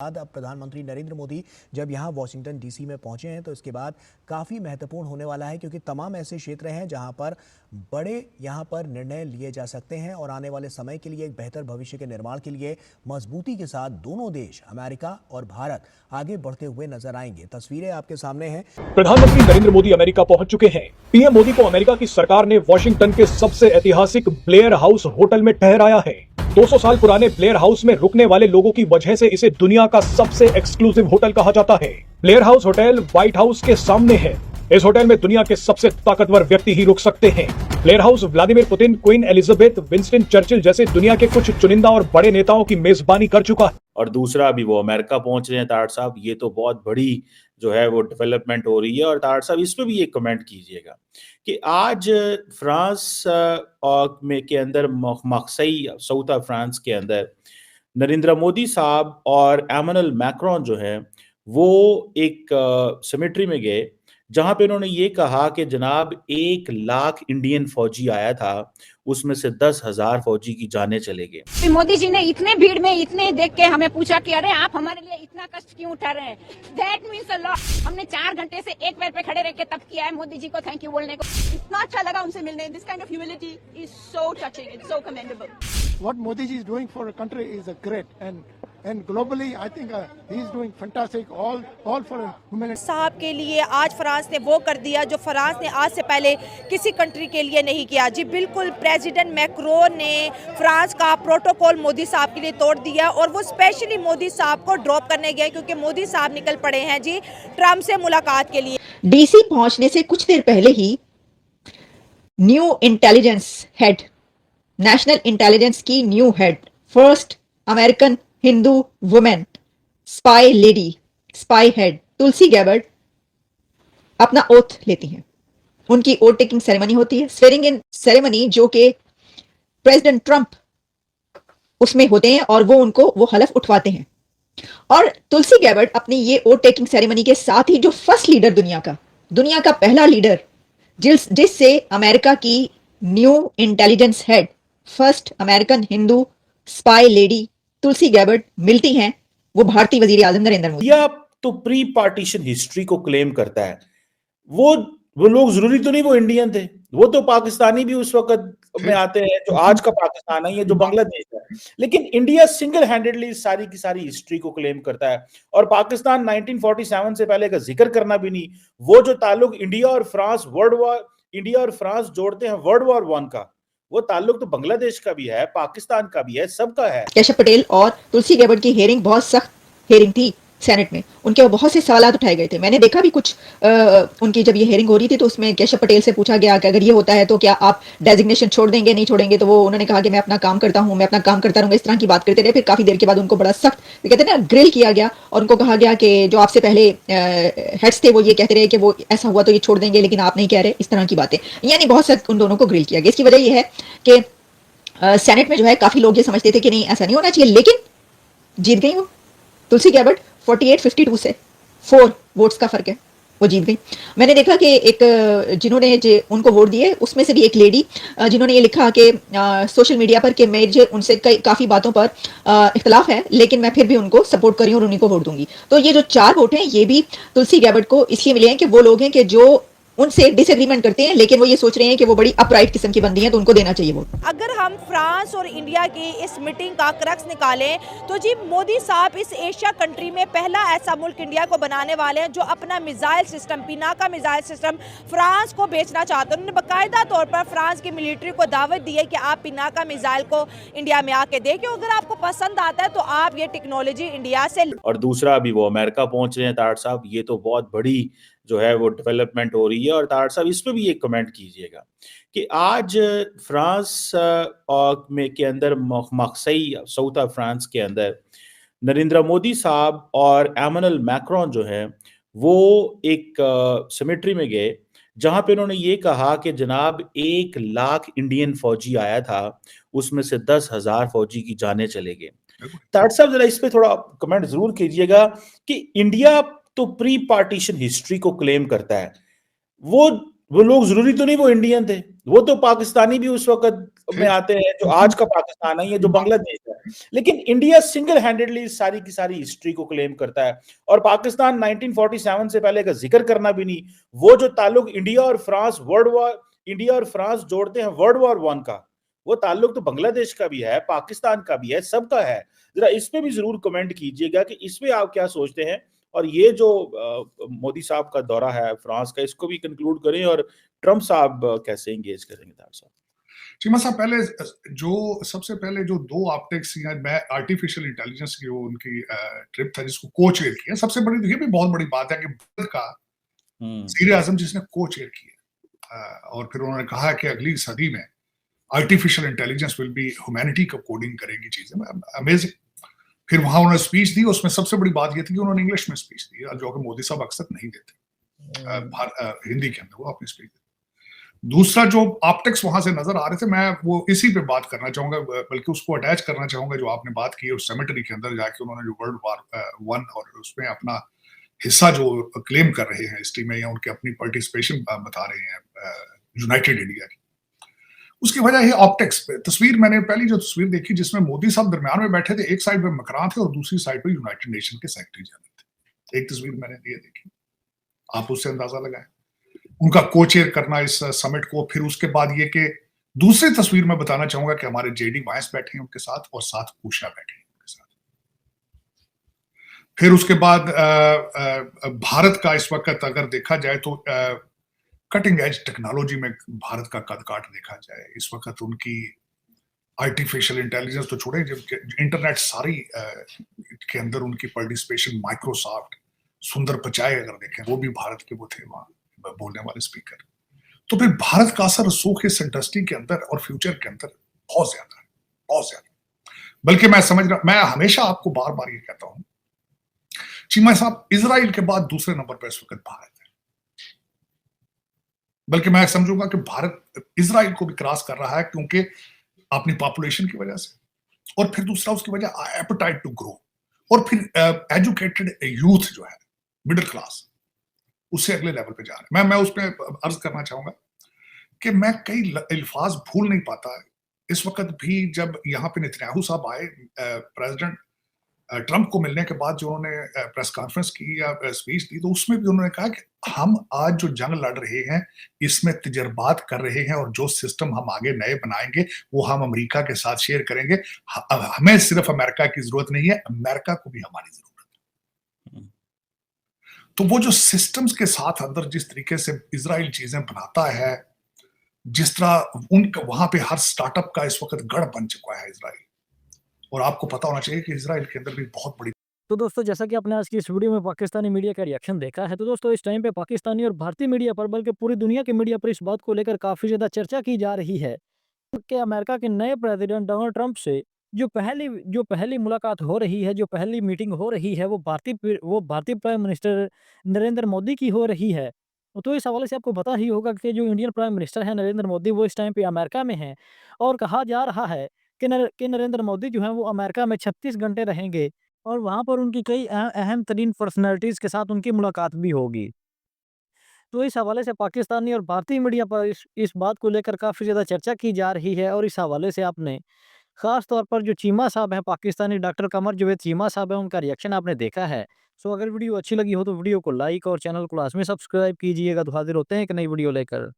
बाद अब प्रधानमंत्री नरेंद्र मोदी जब यहाँ वॉशिंगटन डीसी में पहुंचे हैं तो इसके बाद काफ़ी महत्वपूर्ण होने वाला है, क्योंकि तमाम ऐसे क्षेत्र हैं जहां पर बड़े यहाँ पर निर्णय लिए जा सकते हैं और आने वाले समय के लिए एक बेहतर भविष्य के निर्माण के लिए मजबूती के साथ दोनों देश अमेरिका और भारत आगे बढ़ते हुए नजर आएंगे। तस्वीरें आपके सामने हैं। प्रधानमंत्री नरेंद्र मोदी अमेरिका पहुंच चुके हैं। पीएम मोदी को अमेरिका की सरकार ने वॉशिंगटन के सबसे ऐतिहासिक ब्लेयर हाउस होटल में ठहराया है। 200 साल पुराने ब्लेयर हाउस में रुकने वाले लोगों की वजह से इसे दुनिया का सबसे एक्सक्लूसिव होटल कहा जाता है। Blair house hotel white house के सामने है। इस होटल में दुनिया के सबसे ताकतवर व्यक्ति ही रुक सकते हैं। Blair house Vladimir Putin, queen Elizabeth, Winston Churchill जैसे दुनिया के कुछ चुनिंदा और बड़े नेताओं की मेजबानी कर चुका है। और दूसरा अभी वो अमेरिका पहुंच रहे हैं ताड़ साहब, ये तो बहुत बड़ी जो है वो डेवलपमेंट हो रही है। और ताड़ साहब इस पे भी एक कमेंट कीजिएगा कि आज फ्रांस में के अंदर मक्सई सऊता फ्रांस के अंदर नरेंद्र मोदी साहब और एमैनुअल मैक्रोन जो है वो एक सेमेट्री में गए, जहां पे उन्होंने ये कहा कि जनाब 1 लाख इंडियन फौजी आया था, उसमें से 10,000 फौजी की जानें चले गए। मोदी जी ने इतने भीड़ में इतने देख के हमें पूछा कि अरे आप हमारे लिए इतना कष्ट क्यों उठा रहे हैं। That means a lot. हमने 4 घंटे से एक पैर पे खड़े रह के तब किया है मोदी जी को थैंक यू बोलने को। इतना अच्छा लगा उनसे मिलने। This kind of humility is so touching, it's so commendable. What Modi ji is doing for a country is a great, and globally I think he is doing fantastic, all for humanity. साहब के लिए आज France ने वो कर दिया जो France ने आज से पहले किसी कंट्री के लिए नहीं किया। जी बिल्कुल, प्रेसिडेंट मैक्रोन ने फ्रांस का प्रोटोकॉल मोदी साहब के लिए तोड़ दिया और वो स्पेशली मोदी साहब को ड्रॉप करने गए, क्योंकि मोदी साहब निकल पड़े हैं जी ट्रम्प से मुलाकात के लिए। डीसी पहुंचने से कुछ देर पहले ही new intelligence head, national intelligence की new head, first American Hindu women spy lady, spy head Tulsi Gabbard अपना ओथ लेती हैं। उनकी ओथ टेकिंग सेरेमनी होती है, स्वेरिंग इन सेरेमनी, जो कि प्रेसिडेंट ट्रंप उसमें होते हैं और वो हलफ उठवाते हैं। और तुलसी गैबर्ड अपनी ये ओथ टेकिंग सेरेमनी के साथ ही जो फर्स्ट लीडर दुनिया का पहला लीडर जिससे अमेरिका की new intelligence head, first American Hindu spy lady Tulsi Gabbard मिलती हैं, वो भारतीय वजीर आजम नरेंद्र मोदी। या तो प्री पार्टीशन हिस्ट्री को क्लेम करता है। वो लोग जरूरी तो नहीं वो इंडियन थे, वो तो पाकिस्तानी भी उस वक्त में आते हैं जो आज का पाकिस्तान है, ये जो बांग्लादेश है। लेकिन इंडिया सिंगल हैंडेडली सारी की सारी हिस्ट्री को क्लेम करता है। और पाकिस्तान 1947 से पहले का जिक्र करना भी नहीं। वो जो ताल्लुक इंडिया और फ्रांस जोड़ते हैं वर्ल्ड वॉर 1 का, वो ताल्लुक तो बांग्लादेश का भी है, पाकिस्तान का भी है, सबका है। केशव पटेल और तुलसी गैबर्ड की हेयरिंग बहुत सख्त हेयरिंग थी सेनेट में। उनके बहुत से सवाल उठाए गए थे। मैंने देखा भी कुछ उनकी जब ये हेयरिंग हो रही थी तो उसमें केशव पटेल से पूछा गया कि अगर ये होता है तो क्या आप डेजिग्नेशन छोड़ देंगे, नहीं छोड़ेंगे। तो वो उन्होंने कहा कि मैं अपना काम करता हूं, मैं अपना काम करता रहूंगा, इस तरह की बात करते रहे। फिर काफी देर के बाद उनको बड़ा सख्त कहते हैं ना ग्रिल किया गया और उनको कहा गया कि जो आपसे पहले हेड्स थे वो ये कहते रहे कि वो ऐसा हुआ तो ये छोड़ देंगे, लेकिन आप नहीं कह रहे, इस तरह की बातें। यानी बहुत सख्त उन दोनों को ग्रिल किया गया। इसकी वजह यह है कि सेनेट में जो है काफी लोग ये समझते थे कि नहीं ऐसा नहीं होना चाहिए, लेकिन जीत गई वो तुलसी गैबर्ड। 48-52 से 4 वोट्स का फर्क है, वो जीत गई। मैंने देखा कि एक जिन्होंने उनको वोट दिए उसमें से भी एक लेडी जिन्होंने ये लिखा कि सोशल मीडिया पर कि मुझे उनसे काफ़ी बातों पर इख्तलाफ है, लेकिन मैं फिर भी उनको सपोर्ट करी और उन्हीं को वोट दूंगी। तो ये जो 4 वोट हैं ये भी तुलसी गैबर्ड को इसलिए मिले हैं कि वो लोग हैं कि जो उनसे डिसएग्रीमेंट करते हैं, लेकिन वो ये सोच रहे हैं कि वो बड़ी अपराइट किस्म की बंदी हैं, तो उनको देना चाहिए वोट। अगर हम फ्रांस और इंडिया की इस मीटिंग का क्रक्स निकालें तो जी मोदी साहब इस एशिया कंट्री में पहला ऐसा मुल्क इंडिया को बनाने वाले हैं जो अपना missile system, Pinaka missile system France को बेचना चाहते हैं। उन्होंने बाकायदा तौर पर फ्रांस की मिलिट्री को दावत दी है कि आप पिनाका मिसाइल को इंडिया में आके देखें, अगर आपको पसंद आता है तो आप ये टेक्नोलॉजी इंडिया से। और दूसरा अभी वो अमेरिका पहुंच रहे हैं ताड़ साहब, ये तो बहुत बड़ी जो है वो डेवलपमेंट हो रही है। और ताड़ साहब इस पे भी एक कमेंट कीजिएगा कि आज फ्रांस के अंदर मक्सई सऊता फ्रांस के अंदर नरेंद्र मोदी साहब और एमैनुअल मैक्रोन जो है वो एक सेमेट्री में गए, जहां पे उन्होंने ये कहा कि जनाब 1 लाख इंडियन फौजी आया था, उसमें से 10,000 फौजी की जानें चले गए। ताड़ साहब जरा इस पे थोड़ा कमेंट जरूर कीजिएगा कि इंडिया तो प्री पार्टीशन हिस्ट्री को क्लेम करता है। वो वो लोग जरूरी तो नहीं वो इंडियन थे, वो तो पाकिस्तानी भी उस वक्त में आते हैं जो आज का पाकिस्तान है, ये जो बांग्लादेश है। लेकिन इंडिया सिंगल हैंडेडली सारी की सारी हिस्ट्री को क्लेम करता है, और पाकिस्तान 1947 से पहले का जिक्र करना भी नहीं। वो जो ताल्लुक इंडिया और फ्रांस जोड़ते हैं वर्ल्ड वॉर 1 का, वो ताल्लुक तो बांग्लादेश का भी है, पाकिस्तान का भी है, सबका है। जरा इस पे भी जरूर कमेंट कीजिएगा कि इस पे आप क्या सोचते हैं। और ये जो मोदी साहब का दौरा है फ्रांस का, इसको भी कंक्लूड करें, और ट्रम्प साहब कैसे एंगेज करेंगे साहब। चीमा साहब, सबसे पहले जो 2 ऑप्टिक्स या मैं आर्टिफिशियल इंटेलिजेंस की जो उनकी ट्रिप था जिसको को चेयर किया, सबसे बड़ी तो ये भी बहुत बड़ी बात है कि भारत का वज़ीर आज़म जिसने को चेयर किया, और फिर उन्होंने कहा कि अगली सदी में artificial intelligence will be humanity को कोडिंग करेगी चीजें। अमेजिंग। फिर वहां उन्होंने स्पीच दी, उसमें सबसे बड़ी बात ये थी कि उन्होंने इंग्लिश में स्पीच दी, जो कि मोदी साहब अक्सर नहीं देते, हिंदी के अंदर वो अपनी स्पीच देते। दूसरा जो ऑप्टिक्स वहां से नजर आ रहे थे, मैं वो इसी पे बात करना चाहूंगा, बल्कि उसको अटैच करना चाहूंगा जो आपने बात की उस सेमेटरी के अंदर जाके उन्होंने जो वर्ल्ड वॉर 1 और उसमें अपना हिस्सा जो क्लेम कर रहे हैं हिस्ट्री में, या उनके अपनी पार्टिसिपेशन बता रहे हैं यूनाइटेड इंडिया की। उसकी वजह है ऑप्टिक्स पे। तस्वीर मैंने पहली जो तस्वीर देखी जिसमें मोदी साहब दरमियान में बैठे थे, एक साइड पे मकरान थे और दूसरी साइड पे यूनाइटेड नेशन के सेक्रेटरी जनरल थे। एक तस्वीर मैंने ये देखी, आप उससे अंदाजा लगाएं उनका को-चेयर करना इस समिट को। फिर उसके बाद ये कि दूसरी तस्वीर में बताना चाहूंगा कि हमारे जेडी वाइस बैठे हैं उनके साथ, और साथ उषा बैठे हैं उनके साथ। फिर उसके बाद भारत का इस वक्त अगर देखा जाए तो कटिंग एज टेक्नोलॉजी में भारत का कद काट देखा जाए इस वक्त, उनकी आर्टिफिशियल इंटेलिजेंस तो छोड़े, जब इंटरनेट सारी के अंदर उनकी पार्टिसिपेशन, माइक्रोसॉफ्ट, सुंदर पिचाई अगर देखें वो भी भारत के वो थे वहां बोलने वाले स्पीकर। तो फिर भारत का असर रसूख इस इंडस्ट्री के अंदर और फ्यूचर के अंदर बहुत ज्यादा है, बहुत ज्यादा। बल्कि मैं हमेशा आपको बार बार ये कहता हूं, चीमा साहब, इजराइल के बाद दूसरे नंबर पर इस वक्त भारत है। बल्कि मैं समझूंगा कि भारत इजराइल को भी क्रॉस कर रहा है, क्योंकि अपनी पॉपुलेशन की वजह से, और फिर दूसरा उसकी वजह एपेटाइट टू ग्रो, और फिर एजुकेटेड यूथ जो है, मिडिल क्लास, उससे अगले लेवल पे जा रहे हैं। मैं उस पर अर्ज करना चाहूंगा कि मैं कई अल्फाज भूल नहीं पाता। इस वक्त भी जब यहाँ पे नेतन्याहू साहब आए प्रेसिडेंट ट्रंप को मिलने के बाद, जो उन्होंने प्रेस कॉन्फ्रेंस की या स्पीच दी, तो उसमें भी उन्होंने कहा कि हम आज जो जंग लड़ रहे हैं इसमें तजर्बात कर रहे हैं, और जो सिस्टम हम आगे नए बनाएंगे वो हम अमेरिका के साथ शेयर करेंगे। हमें सिर्फ अमेरिका की जरूरत नहीं है, अमेरिका को भी हमारी जरूरत है। तो वो जो सिस्टम्स के साथ अंदर जिस तरीके से इजराइल चीजें बनाता है, जिस तरह उनका वहां पे हर स्टार्टअप का इस वक्त गढ़ बन चुका है इजराइल, और आपको पता होना चाहिए कि इजराइल के अंदर भी बहुत बड़ी। तो दोस्तों, जैसा कि आपने आज की इस वीडियो में पाकिस्तानी मीडिया का रिएक्शन देखा है, तो दोस्तों इस टाइम पे पाकिस्तानी और भारतीय मीडिया पर, बल्कि पूरी दुनिया के मीडिया पर इस बात को लेकर काफ़ी ज़्यादा चर्चा की जा रही है कि अमेरिका के नए प्रेसिडेंट डोनाल्ड ट्रंप से जो पहली मुलाकात हो रही है, जो पहली मीटिंग हो रही है, वो भारतीय प्राइम मिनिस्टर नरेंद्र मोदी की हो रही है। तो इस हवाले से आपको पता ही होगा कि जो इंडियन प्राइम मिनिस्टर हैं नरेंद्र मोदी, वो इस टाइम पे अमेरिका में हैं, और कहा जा रहा है कि नरेंद्र मोदी जो हैं वो अमेरिका में 36 घंटे रहेंगे, और वहाँ पर उनकी कई अहम तरीन पर्सनैलिटीज़ के साथ उनकी मुलाकात भी होगी। तो इस हवाले से पाकिस्तानी और भारतीय मीडिया पर इस बात को लेकर काफ़ी ज़्यादा चर्चा की जा रही है, और इस हवाले से आपने ख़ास तौर पर जो चीमा साहब हैं, पाकिस्तानी डॉक्टर कमर जावेद चीमा साहब हैं, उनका रिएक्शन आपने देखा है। सो अगर वीडियो अच्छी लगी हो तो वीडियो को लाइक और चैनल को लाज़मी सब्सक्राइब कीजिएगा। तो हाज़िर होते हैं एक नई वीडियो लेकर।